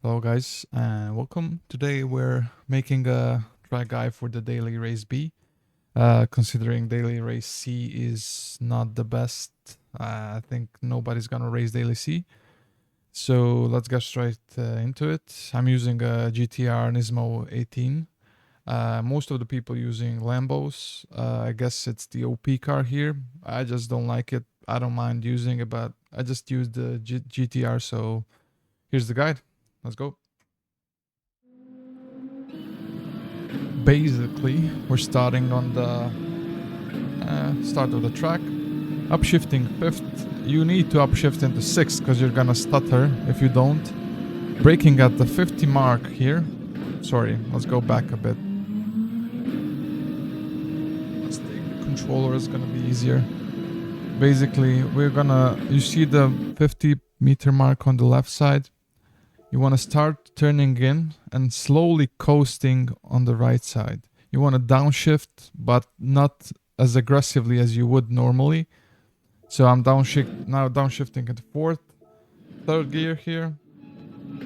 Hello guys and welcome. Today we're making a track guide for the daily race B. Considering daily race C is not the best, I think nobody's gonna race daily C. So let's get straight into it. I'm using a GTR Nismo 18. Most of the people using Lambos. I guess it's the OP car here. I just don't like it. I don't mind using it, but I just use the GTR. So here's the guide. Let's go. Basically, we're starting on the start of the track. Upshifting 5th. You need to upshift into 6th because you're gonna stutter if you don't. Braking at the 50 mark here. Sorry, let's go back a bit. Let's take the controller, it's gonna be easier. Basically, you see the 50 meter mark on the left side. You want to start turning in and slowly coasting on the right side. You want to downshift, but not as aggressively as you would normally. So I'm downshifting into 4th, 3rd gear here,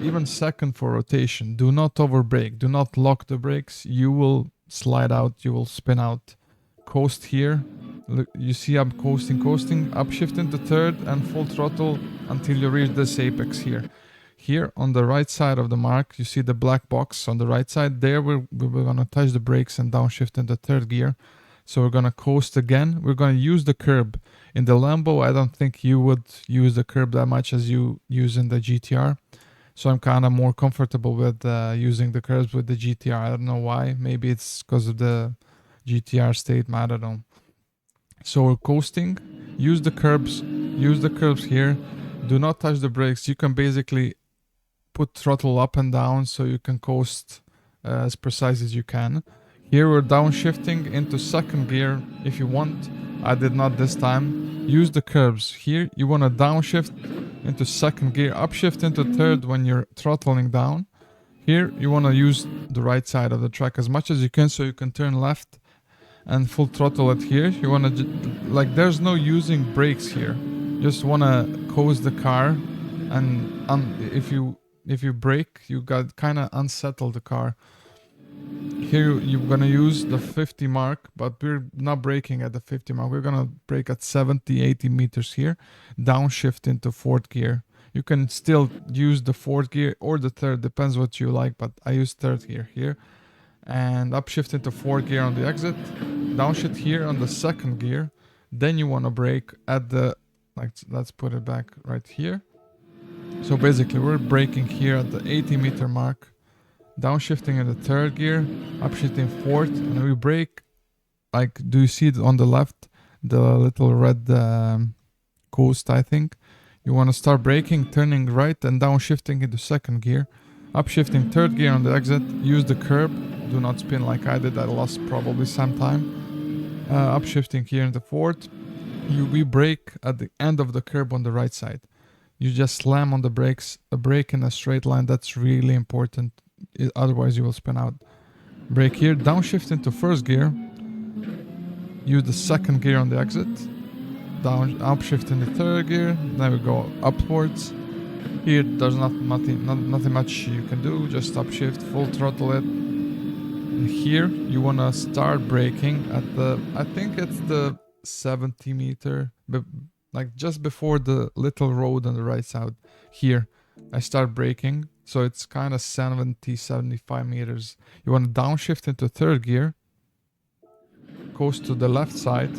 even 2nd for rotation. Do not overbrake. Do not lock the brakes. You will slide out. You will spin out. Coast here. Look, you see I'm coasting. Upshift into 3rd and full throttle until you reach this apex here. Here on the right side of the mark, you see the black box on the right side. There we're going to touch the brakes and downshift into 3rd gear. So we're going to coast again. We're going to use the curb. In the Lambo, I don't think you would use the curb that much as you use in the GTR. So I'm kind of more comfortable with using the curbs with the GTR. I don't know why. Maybe it's because of the GTR statement. I don't know. So we're coasting. Use the curbs. Use the curbs here. Do not touch the brakes. You can basically put throttle up and down so you can coast as precise as you can. Here we're downshifting into 2nd gear if you want. I did not this time. Use the curbs. Here you want to downshift into 2nd gear, upshift into 3rd when you're throttling down. Here you want to use the right side of the track as much as you can so you can turn left and full throttle it here. You want to there's no using brakes here. You just want to coast the car, and if you brake, you got kind of unsettle the car. Here you're gonna use the 50 mark, but we're not braking at the 50 mark. We're gonna brake at 70-80 meters here. Downshift into 4th gear. You can still use the 4th gear or the 3rd, depends what you like, but I use 3rd gear here. And upshift into 4th gear on the exit. Downshift here on the 2nd gear. Then you wanna brake at the, let's put it back right here. So basically we're braking here at the 80 meter mark, downshifting in the 3rd gear, upshifting 4th, and we brake. Do you see it on the left, the little red coast, I think? You want to start braking, turning right and downshifting into 2nd gear, upshifting 3rd gear on the exit, use the curb, do not spin like I did, I lost probably some time. Upshifting here in the 4th, we brake at the end of the curb on the right side. You just slam on the brakes, a brake in a straight line, that's really important, otherwise you will spin out. Brake here, downshift into 1st gear, use the 2nd gear on the exit, upshift in the 3rd gear, then we go upwards. Here there's nothing much you can do, just upshift, full throttle it. And here you want to start braking at the, I think it's the 70 meter, just before the little road on the right side. Here I start braking, so it's kind of 70-75 meters. You want to downshift into 3rd gear, coast to the left side,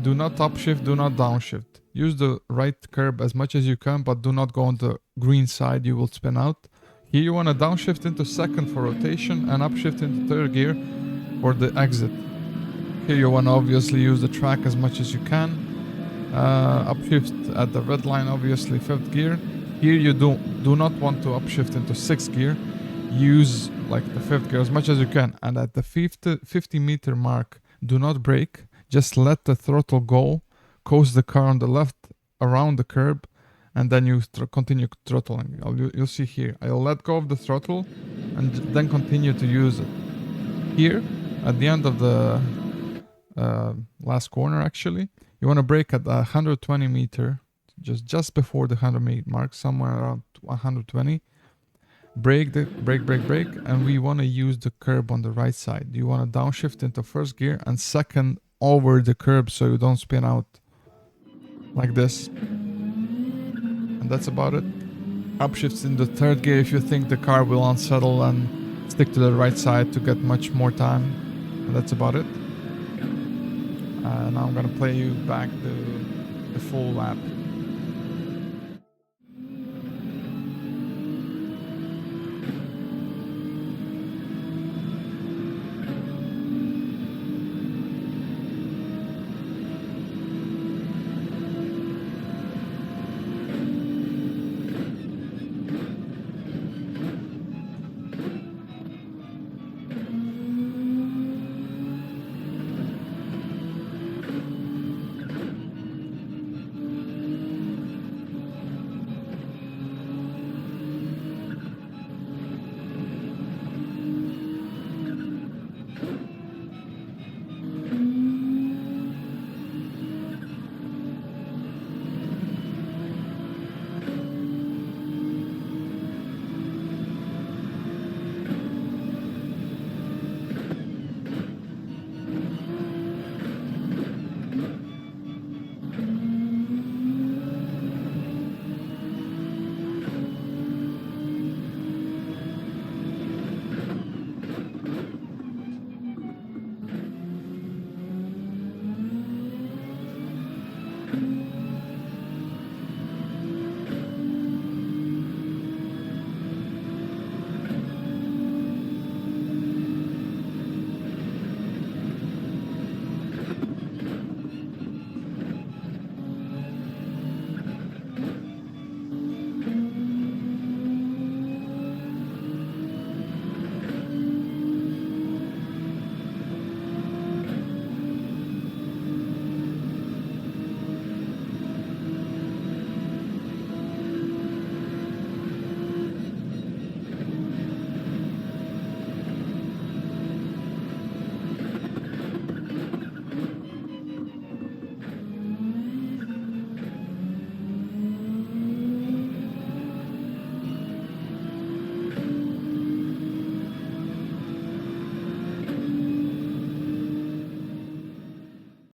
do not upshift, do not downshift. Use the right curb as much as you can, but do not go on the green side, you will spin out. Here you want to downshift into 2nd for rotation and upshift into 3rd gear for the exit. Here you want to obviously use the track as much as you can. Upshift at the red line, obviously 5th gear. Here you do not want to upshift into 6th gear. Use the 5th gear as much as you can. And at the 50 meter mark, do not brake. Just let the throttle go. Coast the car on the left around the curb, and then you continue throttling. You'll see here. I'll let go of the throttle and then continue to use it. Here, at the end of the last corner, actually, you want to brake at 120 meter, just before the 100 meter mark, somewhere around 120. brake, and we want to use the curb on the right side. You want to downshift into first gear and second over the curb so you don't spin out like this. And that's about it. Upshifts in the third gear if you think the car will unsettle, and stick to the right side to get much more time. And that's about it. Now I'm gonna play you back the full lap.